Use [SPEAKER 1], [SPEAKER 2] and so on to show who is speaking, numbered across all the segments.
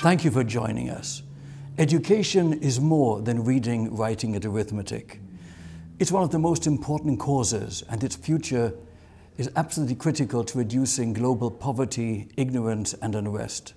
[SPEAKER 1] Thank you for joining us. Education is more than reading, writing, and arithmetic. It's one of the most important causes, and its future is absolutely critical to reducing global poverty, ignorance, and unrest.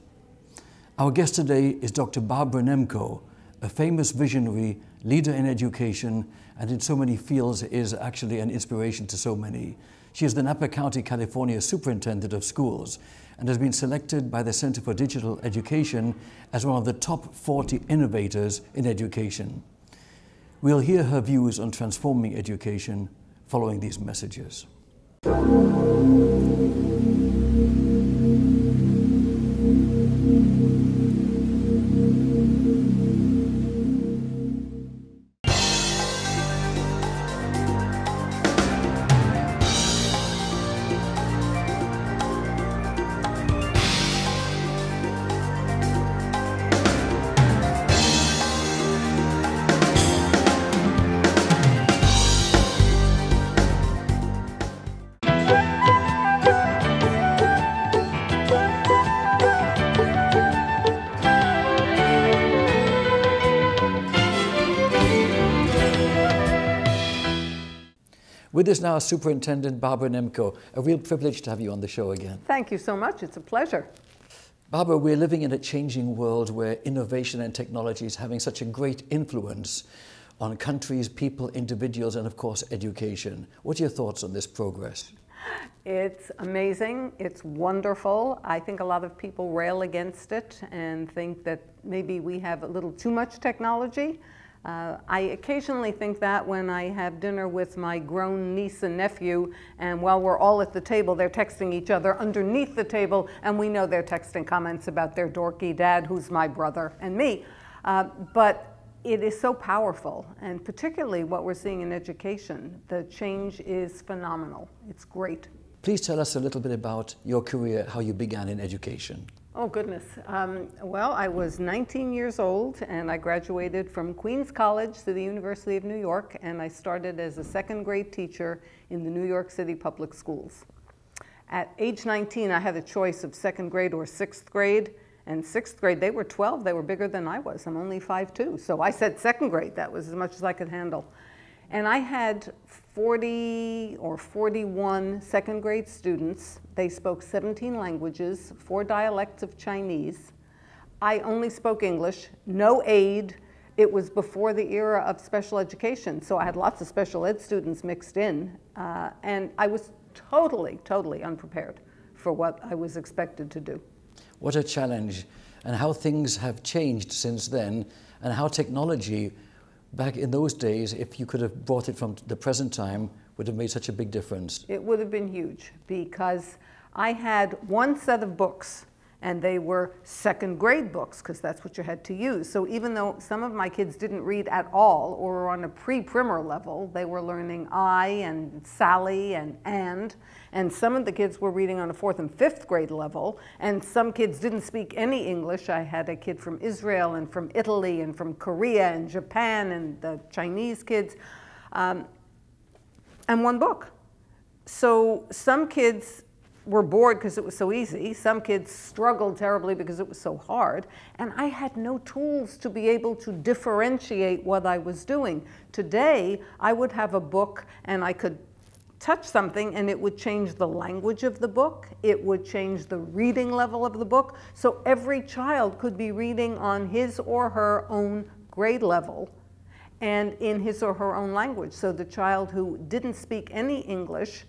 [SPEAKER 1] Our guest today is Dr. Barbara Nemko, a famous visionary, leader in education, and in so many fields is actually an inspiration to so many. She is the Napa County, California Superintendent of Schools and has been selected by the Center for Digital Education as one of the top 40 innovators in education. We'll hear her views on transforming education following these messages. With us now, Superintendent Barbara Nemko. A real privilege to have you on the show again.
[SPEAKER 2] Thank you so much. It's a pleasure.
[SPEAKER 1] Barbara, we're living in a changing world where innovation and technology is having such a great influence on countries, people, individuals, and of course, education. What are your thoughts on this progress?
[SPEAKER 2] It's amazing. It's wonderful. I think a lot of people rail against it and think that maybe we have a little too much technology. I occasionally think that when I have dinner with my grown niece and nephew, and while we're all at the table, they're texting each other underneath the table, and we know they're texting comments about their dorky dad, who's my brother, and me. But it is so powerful, and particularly what we're seeing in education. The change is phenomenal. It's great.
[SPEAKER 1] Please tell us a little bit about your career, how you began in education.
[SPEAKER 2] Oh, goodness. Well, I was 19 years old, and I graduated from Queens College to the University of New York, and I started as a second grade teacher in the New York City public schools. At age 19, I had a choice of second grade or sixth grade, and sixth grade, they were 12. They were bigger than I was. I'm only 5'2", so I said second grade. That was as much as I could handle. And I had 40 or 41 second grade students. They spoke 17 languages, 4 dialects of Chinese. I only spoke English, no aid. It was before the era of special education, so I had lots of special ed students mixed in, and I was totally unprepared for what I was expected to do.
[SPEAKER 1] What a challenge, and how things have changed since then, and how technology back in those days, if you could have brought it from the present time, would have made such a big difference.
[SPEAKER 2] It would have been huge, because I had one set of books, and they were second grade books, because that's what you had to use. So even though some of my kids didn't read at all, or were on a pre-primer level, they were learning I and Sally and some of the kids were reading on a 4th and 5th grade level, and some kids didn't speak any English. I had a kid from Israel and from Italy and from Korea and Japan and the Chinese kids, and one book. So some kids were bored because it was so easy. Some kids struggled terribly because it was so hard. And I had no tools to be able to differentiate what I was doing. Today, I would have a book and I could touch something and it would change the language of the book. It would change the reading level of the book. So every child could be reading on his or her own grade level and in his or her own language. So the child who didn't speak any English,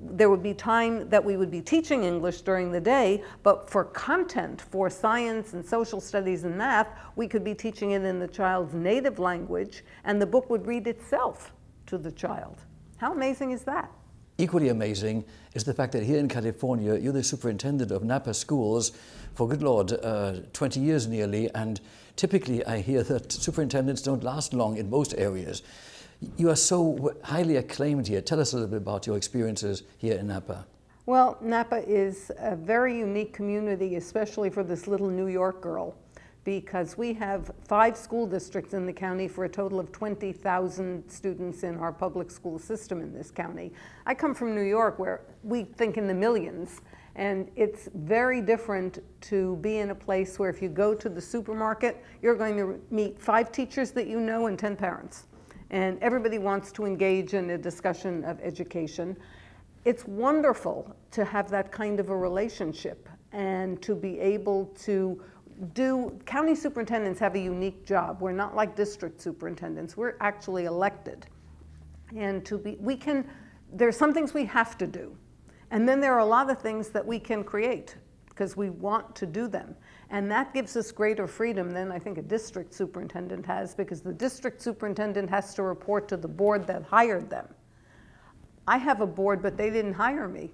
[SPEAKER 2] there would be time that we would be teaching English during the day, but for content, for science and social studies and math, we could be teaching it in the child's native language, and the book would read itself to the child. How amazing is that?
[SPEAKER 1] Equally amazing is the fact that here in California, you're the superintendent of Napa Schools for, good Lord, 20 years nearly, and typically I hear that superintendents don't last long in most areas. You are so highly acclaimed here. Tell us a little bit about your experiences here in Napa.
[SPEAKER 2] Well, Napa is a very unique community, especially for this little New York girl, because we have 5 school districts in the county for a total of 20,000 students in our public school system in this county. I come from New York, where we think in the millions, And it's very different to be in a place where if you go to the supermarket, you're going to meet 5 teachers that you know and 10 parents. And everybody wants to engage in a discussion of education. It's wonderful to have that kind of a relationship and to be able to county superintendents have a unique job. We're not like district superintendents. We're actually elected. And there's some things we have to do. And then there are a lot of things that we can create because we want to do them. And that gives us greater freedom than I think a district superintendent has, because the district superintendent has to report to the board that hired them. I have a board, but they didn't hire me.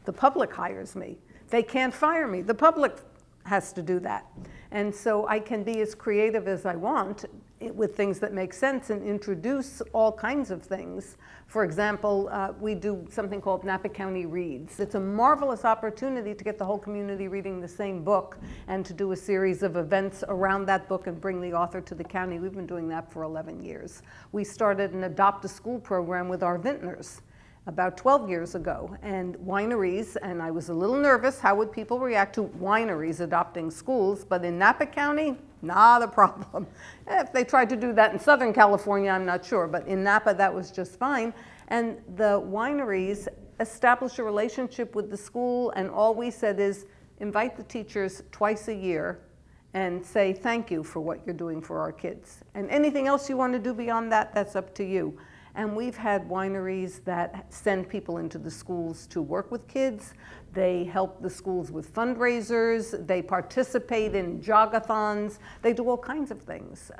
[SPEAKER 2] The public hires me. They can't fire me. The public has to do that. And so I can be as creative as I want with things that make sense and introduce all kinds of things. For example, we do something called Napa County Reads. It's a marvelous opportunity to get the whole community reading the same book and to do a series of events around that book and bring the author to the county. We've been doing that for 11 years. We started an Adopt a School program with our vintners about 12 years ago, and wineries, and I was a little nervous, how would people react to wineries adopting schools? But in Napa County, not a problem. If they tried to do that in Southern California, I'm not sure, but in Napa that was just fine. And the wineries established a relationship with the school, and all we said is invite the teachers twice a year and say thank you for what you're doing for our kids. And anything else you want to do beyond that, that's up to you. And we've had wineries that send people into the schools to work with kids. They help the schools with fundraisers. They participate in jogathons. They do all kinds of things.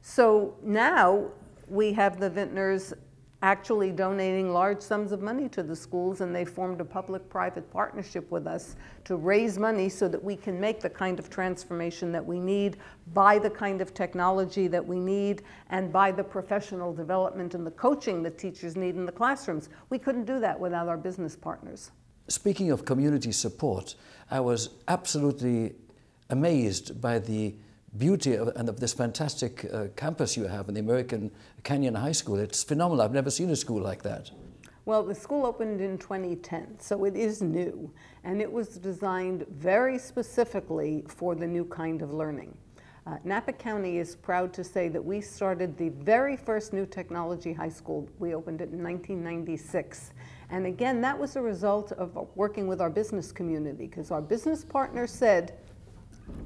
[SPEAKER 2] So now we have the vintners actually donating large sums of money to the schools, and they formed a public-private partnership with us to raise money so that we can make the kind of transformation that we need, buy the kind of technology that we need, and buy the professional development and the coaching that teachers need in the classrooms. We couldn't do that without our business partners.
[SPEAKER 1] Speaking of community support, I was absolutely amazed by the beauty of this fantastic campus you have in the American Canyon High School. It's phenomenal. I've never seen a school like that.
[SPEAKER 2] Well, the school opened in 2010, so it is new, and it was designed very specifically for the new kind of learning. Napa County is proud to say that we started the very first new technology high school. We opened it in 1996. And again, that was a result of working with our business community, because our business partners said,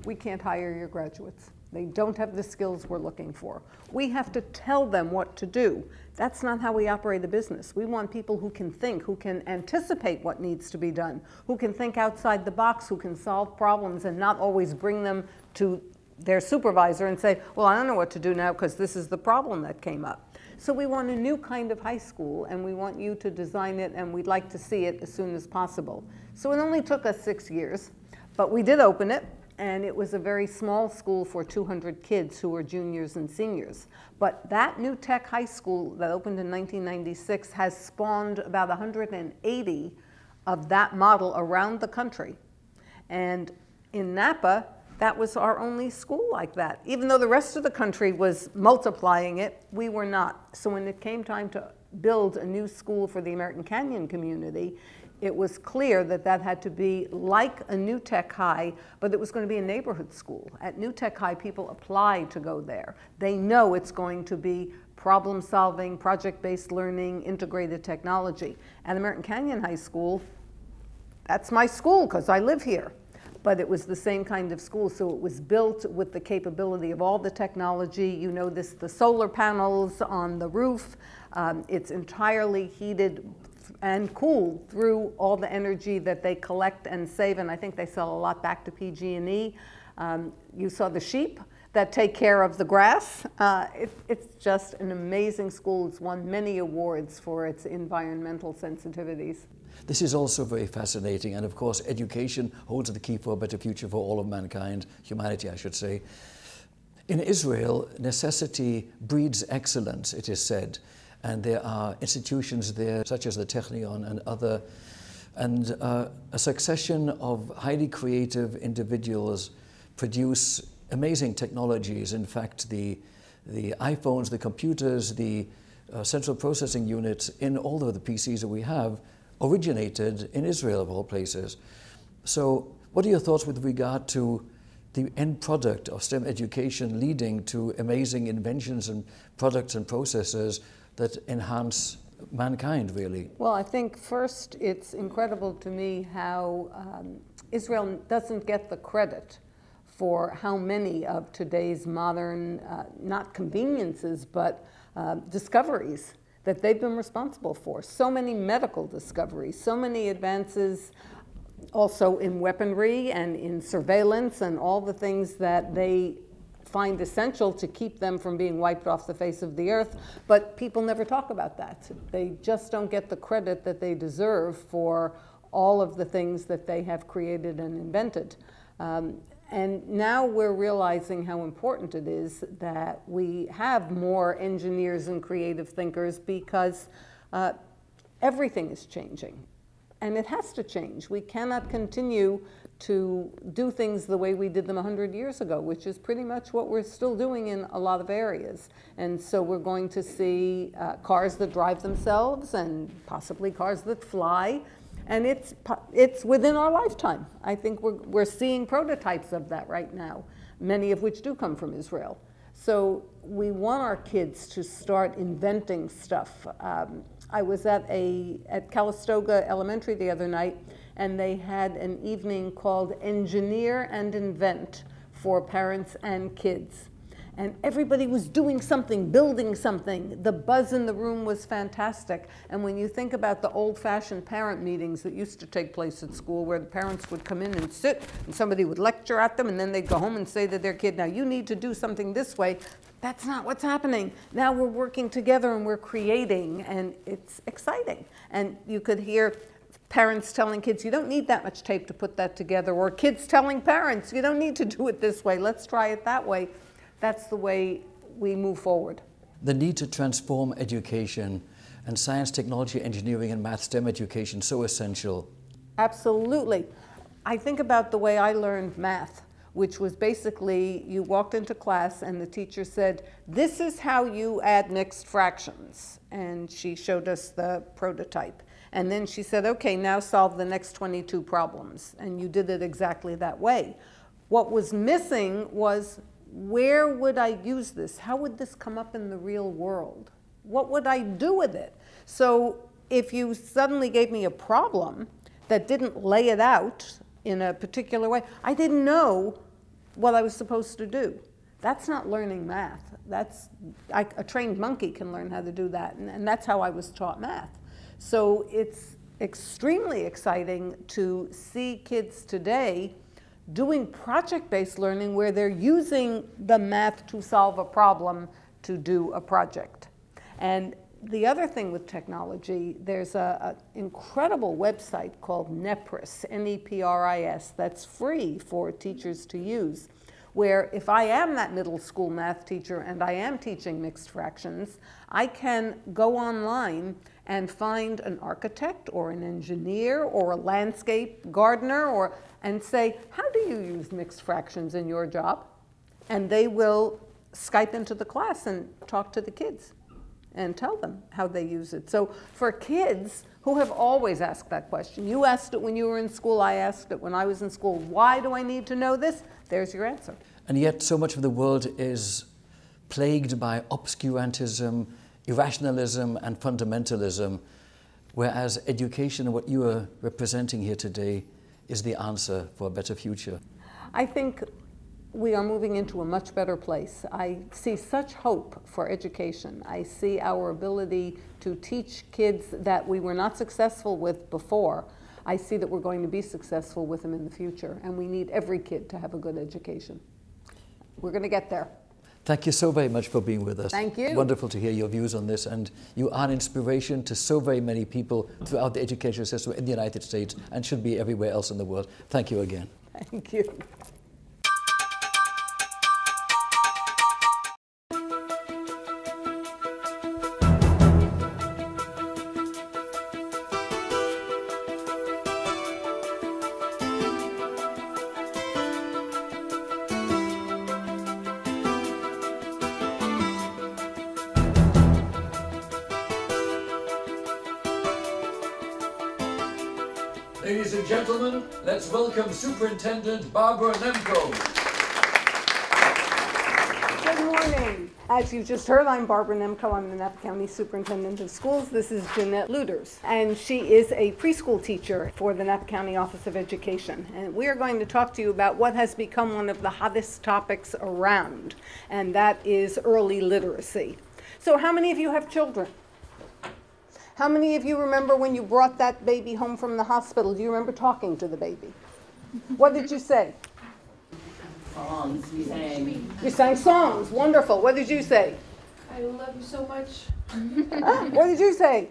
[SPEAKER 2] we can't hire your graduates. They don't have the skills we're looking for. We have to tell them what to do. That's not how we operate a business. We want people who can think, who can anticipate what needs to be done, who can think outside the box, who can solve problems and not always bring them to their supervisor and say, well, I don't know what to do now because this is the problem that came up. So we want a new kind of high school, and we want you to design it, and we'd like to see it as soon as possible. So it only took us 6 years, but we did open it. And it was a very small school for 200 kids who were juniors and seniors. But that new tech high school that opened in 1996 has spawned about 180 of that model around the country. And in Napa, that was our only school like that. Even though the rest of the country was multiplying it, we were not. So when it came time to build a new school for the American Canyon community, it was clear that that had to be like a New Tech High, but it was going to be a neighborhood school. At New Tech High, people apply to go there. They know it's going to be problem solving, project-based learning, integrated technology. At American Canyon High School, that's my school because I live here. But it was the same kind of school, so it was built with the capability of all the technology. You know this, the solar panels on the roof. It's entirely heated and cooled through all the energy that they collect and save, and I think they sell a lot back to PG&E. You saw the sheep that take care of the grass. It's just an amazing school. It's won many awards for its environmental sensitivities.
[SPEAKER 1] This is also very fascinating, and of course education holds the key for a better future for all of mankind, humanity I should say. In Israel, necessity breeds excellence, it is said. And there are institutions there, such as the Technion and other, and a succession of highly creative individuals produce amazing technologies. In fact, the iPhones, the computers, the central processing units in all of the PCs that we have originated in Israel, of all places. So what are your thoughts with regard to the end product of STEM education leading to amazing inventions and products and processes that enhance mankind, really?
[SPEAKER 2] Well, I think first it's incredible to me how Israel doesn't get the credit for how many of today's modern, not conveniences, but discoveries that they've been responsible for. So many medical discoveries, so many advances also in weaponry and in surveillance and all the things that they find essential to keep them from being wiped off the face of the earth. But people never talk about that. They just don't get the credit that they deserve for all of the things that they have created and invented. And now we're realizing how important it is that we have more engineers and creative thinkers, because everything is changing. And it has to change. We cannot continue to do things the way we did them 100 years ago, which is pretty much what we're still doing in a lot of areas. And so we're going to see cars that drive themselves and possibly cars that fly. And it's within our lifetime. I think we're seeing prototypes of that right now, many of which do come from Israel. So we want our kids to start inventing stuff. I was at Calistoga Elementary the other night, and they had an evening called Engineer and Invent for parents and kids. And everybody was doing something, building something. The buzz in the room was fantastic. And when you think about the old-fashioned parent meetings that used to take place at school, where the parents would come in and sit, and somebody would lecture at them, and then they'd go home and say to their kid, now you need to do something this way. That's not what's happening. Now we're working together and we're creating, and it's exciting. And you could hear parents telling kids, you don't need that much tape to put that together, or kids telling parents, you don't need to do it this way, let's try it that way. That's the way we move forward.
[SPEAKER 1] The need to transform education and science, technology, engineering, and math, STEM education, so essential.
[SPEAKER 2] Absolutely. I think about the way I learned math, which was basically you walked into class and the teacher said, this is how you add mixed fractions. And she showed us the prototype. And then she said, okay, now solve the next 22 problems. And you did it exactly that way. What was missing was, where would I use this? How would this come up in the real world? What would I do with it? So if you suddenly gave me a problem that didn't lay it out in a particular way, I didn't know what I was supposed to do. That's not learning math. A trained monkey can learn how to do that, and that's how I was taught math. So it's extremely exciting to see kids today doing project-based learning where they're using the math to solve a problem to do a project. And the other thing with technology, there's an incredible website called Nepris, N-E-P-R-I-S, that's free for teachers to use, where if I am that middle school math teacher and I am teaching mixed fractions, I can go online and find an architect or an engineer or a landscape gardener and say, how do you use mixed fractions in your job? And they will Skype into the class and talk to the kids and tell them how they use it. So for kids who have always asked that question, you asked it when you were in school, I asked it when I was in school, why do I need to know this? There's your answer.
[SPEAKER 1] And yet so much of the world is plagued by obscurantism, irrationalism, and fundamentalism, whereas education, what you are representing here today, is the answer for a better future.
[SPEAKER 2] I think we are moving into a much better place. I see such hope for education. I see our ability to teach kids that we were not successful with before. I see that we're going to be successful with them in the future, and we need every kid to have a good education. We're going to get there.
[SPEAKER 1] Thank you so very much for being with us.
[SPEAKER 2] Thank you.
[SPEAKER 1] Wonderful to hear your views on this, and you are an inspiration to so very many people throughout the education system in the United States and should be everywhere else in the world. Thank you again.
[SPEAKER 2] Thank you.
[SPEAKER 1] and gentlemen, let's welcome Superintendent Barbara Nemko.
[SPEAKER 2] Good morning. As you just heard, I'm Barbara Nemko. I'm the Napa County Superintendent of Schools. This is Jeanette Luders, and she is a preschool teacher for the Napa County Office of Education. And we are going to talk to you about what has become one of the hottest topics around, and that is early literacy. So how many of you have children? How many of you remember when you brought that baby home from the hospital? Do you remember talking to the baby? What did you say?
[SPEAKER 3] Songs we sang.
[SPEAKER 2] You sang songs. Wonderful. What did you say?
[SPEAKER 3] I love you so much.
[SPEAKER 2] What did you say?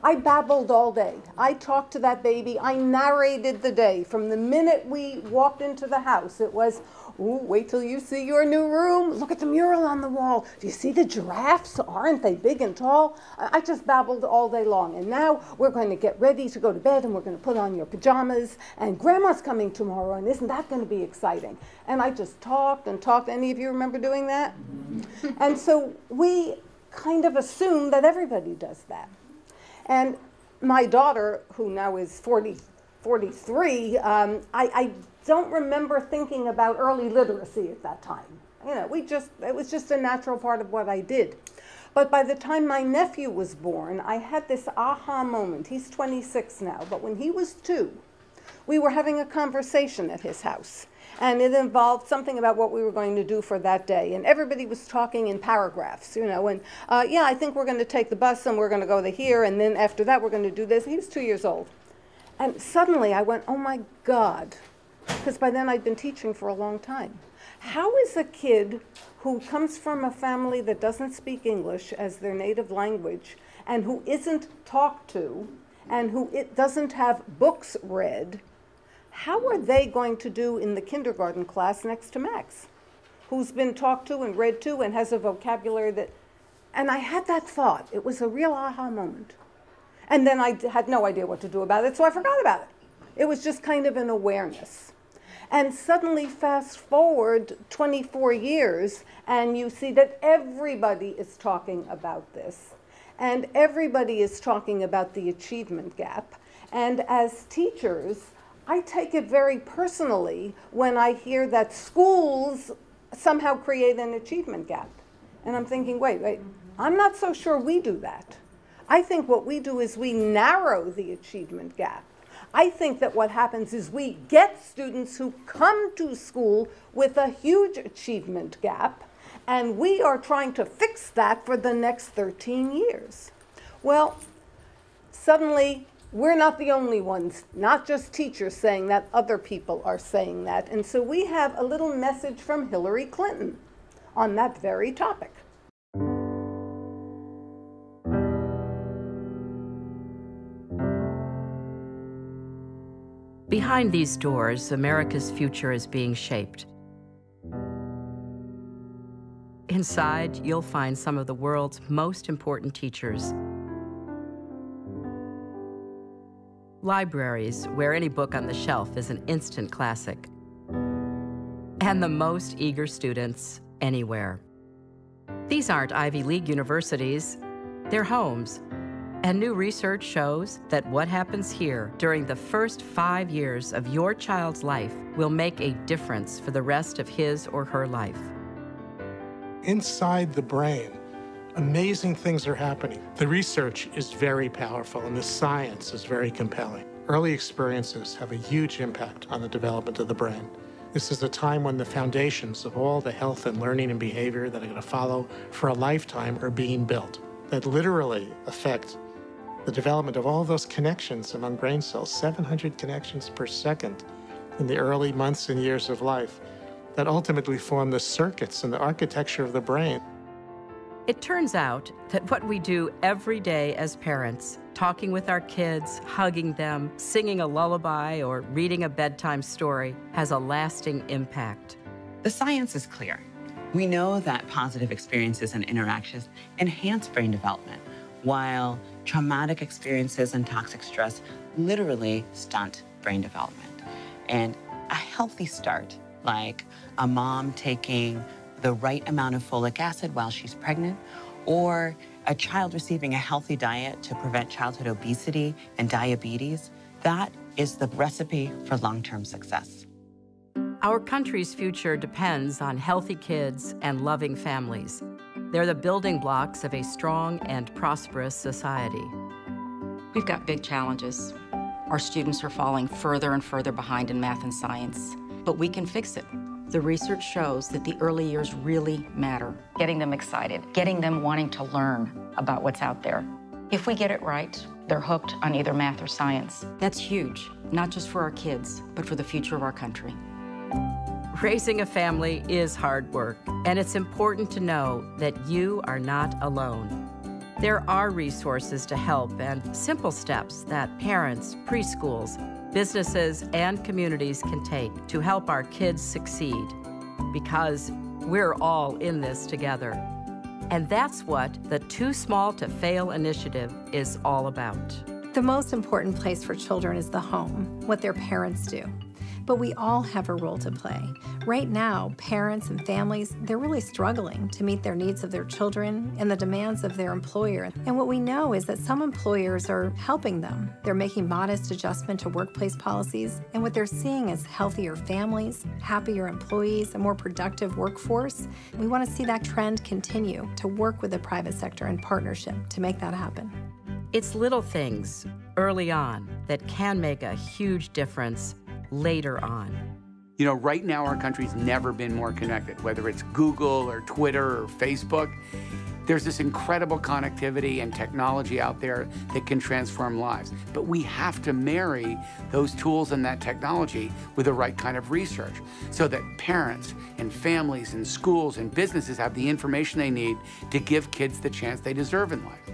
[SPEAKER 2] I babbled all day. I talked to that baby. I narrated the day. From the minute we walked into the house, it was, ooh, wait till you see your new room. Look at the mural on the wall. Do you see the giraffes? Aren't they big and tall? I just babbled all day long. And now we're going to get ready to go to bed, and we're going to put on your pajamas. And Grandma's coming tomorrow, and isn't that going to be exciting? And I just talked and talked. Any of you remember doing that? And so we kind of assume that everybody does that. And my daughter, who now is 43, I don't remember thinking about early literacy at that time. You know, it was just a natural part of what I did. But by the time my nephew was born, I had this aha moment. He's 26 now, but when he was 2, we were having a conversation at his house. And it involved something about what we were going to do for that day. And everybody was talking in paragraphs, you know, and yeah, I think we're going to take the bus and we're going to go to here, and then after that we're going to do this. He was 2 years old. And suddenly I went, oh my God, because by then I'd been teaching for a long time. How is a kid who comes from a family that doesn't speak English as their native language, and who isn't talked to, and who doesn't have books read, how are they going to do in the kindergarten class next to Max, who's been talked to and read to and has a vocabulary that, and I had that thought. It was a real aha moment. And then I had no idea what to do about it, so I forgot about it. It was just kind of an awareness. And suddenly fast forward 24 years, and you see that everybody is talking about this. And everybody is talking about the achievement gap. And as teachers, I take it very personally when I hear that schools somehow create an achievement gap. And I'm thinking, wait, I'm not so sure we do that. I think what we do is we narrow the achievement gap. I think that what happens is we get students who come to school with a huge achievement gap, and we are trying to fix that for the next 13 years. Well, suddenly, we're not the only ones, not just teachers saying that, other people are saying that. And so we have a little message from Hillary Clinton on that very topic.
[SPEAKER 4] Behind these doors, America's future is being shaped. Inside, you'll find some of the world's most important teachers. Libraries, where any book on the shelf is an instant classic. And the most eager students anywhere. These aren't Ivy League universities, they're homes. And new research shows that what happens here during the first 5 years of your child's life will make a difference for the rest of his or her life.
[SPEAKER 5] Inside the brain, amazing things are happening. The research is very powerful and the science is very compelling. Early experiences have a huge impact on the development of the brain. This is a time when the foundations of all the health and learning and behavior that are going to follow for a lifetime are being built, that literally affect the development of all those connections among brain cells, 700 connections per second in the early months and years of life, that ultimately form the circuits and the architecture of the brain.
[SPEAKER 4] It turns out that what we do every day as parents, talking with our kids, hugging them, singing a lullaby, or reading a bedtime story, has a lasting impact.
[SPEAKER 6] The science is clear. We know that positive experiences and interactions enhance brain development, while traumatic experiences and toxic stress literally stunt brain development. And a healthy start, like a mom taking the right amount of folic acid while she's pregnant, or a child receiving a healthy diet to prevent childhood obesity and diabetes, That is the recipe for long-term success.
[SPEAKER 4] Our country's future depends on healthy kids and loving families. They're the building blocks of a strong and prosperous society.
[SPEAKER 7] We've got big challenges. Our students are falling further and further behind in math and science, but we can fix it. The research shows that the early years really matter. Getting them excited, getting them wanting to learn about what's out there. If we get it right, they're hooked on either math or science. That's huge, not just for our kids, but for the future of our country.
[SPEAKER 4] Raising a family is hard work, and it's important to know that you are not alone. There are resources to help and simple steps that parents, preschools, businesses, and communities can take to help our kids succeed, because we're all in this together. And that's what the Too Small to Fail initiative is all about.
[SPEAKER 8] The most important place for children is the home, what their parents do. But we all have a role to play. Right now, parents and families, they're really struggling to meet their needs of their children and the demands of their employer. And what we know is that some employers are helping them. They're making modest adjustment to workplace policies, and what they're seeing is healthier families, happier employees, a more productive workforce. We want to see that trend continue, to work with the private sector in partnership to make that happen.
[SPEAKER 4] It's little things early on that can make a huge difference later on.
[SPEAKER 9] You know, right now our country's never been more connected, whether it's Google or Twitter or Facebook. There's this incredible connectivity and technology out there that can transform lives. But we have to marry those tools and that technology with the right kind of research so that parents and families and schools and businesses have the information they need to give kids the chance they deserve in life.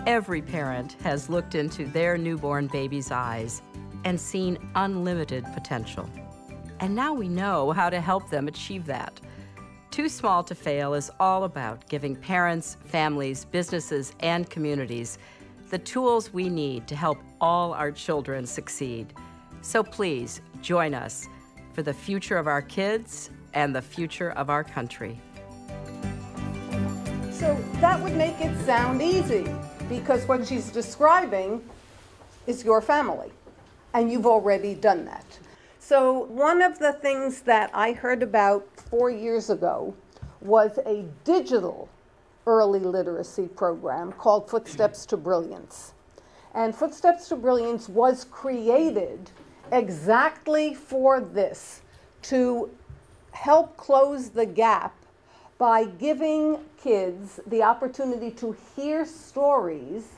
[SPEAKER 4] Every parent has looked into their newborn baby's eyes and seen unlimited potential. And now we know how to help them achieve that. Too Small to Fail is all about giving parents, families, businesses, and communities the tools we need to help all our children succeed. So please join us for the future of our kids and the future of our country.
[SPEAKER 2] So that would make it sound easy, because what she's describing is your family. And you've already done that. So one of the things that I heard about 4 years ago was a digital early literacy program called Footsteps to Brilliance. And Footsteps to Brilliance was created exactly for this, to help close the gap by giving kids the opportunity to hear stories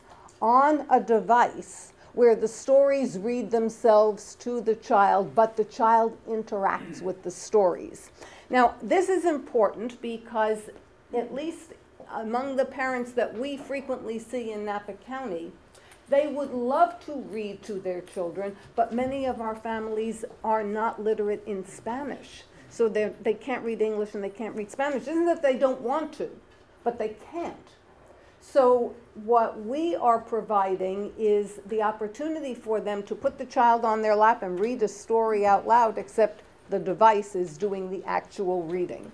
[SPEAKER 2] on a device where the stories read themselves to the child, but the child interacts with the stories. Now, this is important because, at least among the parents that we frequently see in Napa County, they would love to read to their children, but many of our families are not literate in Spanish. So they can't read English and they can't read Spanish. It isn't that they don't want to, but they can't. So what we are providing is the opportunity for them to put the child on their lap and read a story out loud, except the device is doing the actual reading.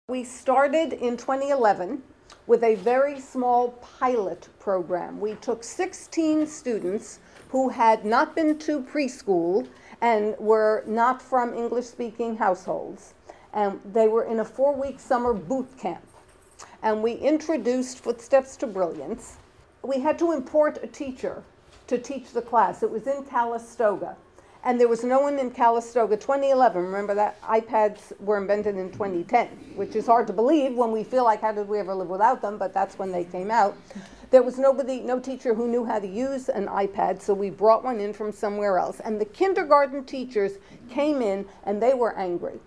[SPEAKER 2] We started in 2011 with a very small pilot program. We took 16 students who had not been to preschool and were not from English-speaking households. And they were in a 4-week summer boot camp. And we introduced Footsteps to Brilliance. We had to import a teacher to teach the class. It was in Calistoga. And there was no one in Calistoga. 2011, remember that iPads were invented in 2010, which is hard to believe when we feel like, how did we ever live without them? But that's when they came out. There was no teacher who knew how to use an iPad, so we brought one in from somewhere else. And the kindergarten teachers came in and they were angry.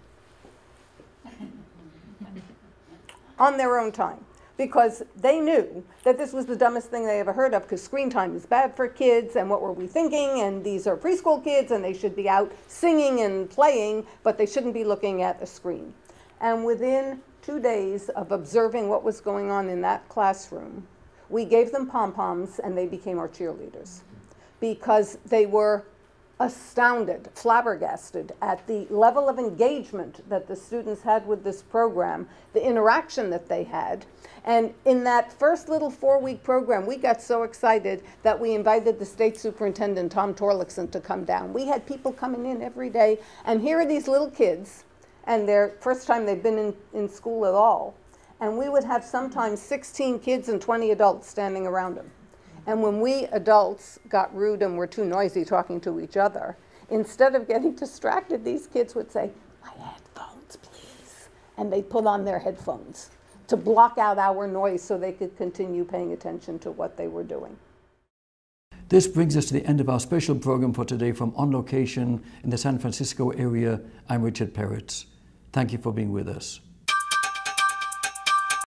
[SPEAKER 2] On their own time, because they knew that this was the dumbest thing they ever heard of, because screen time is bad for kids, and what were we thinking, and these are preschool kids, and they should be out singing and playing, but they shouldn't be looking at a screen. And within 2 days of observing what was going on in that classroom, we gave them pom-poms, and they became our cheerleaders, because they were astounded, flabbergasted at the level of engagement that the students had with this program, the interaction that they had. And in that first little 4-week program, we got so excited that we invited the state superintendent, Tom Torlakson, to come down. We had people coming in every day, and here are these little kids, and their first time they've been in school at all. And we would have sometimes 16 kids and 20 adults standing around them. And when we adults got rude and were too noisy talking to each other, instead of getting distracted, these kids would say, "My headphones, please." And they'd put on their headphones to block out our noise so they could continue paying attention to what they were doing.
[SPEAKER 1] This brings us to the end of our special program for today from On Location in the San Francisco area. I'm Richard Peritz. Thank you for being with us.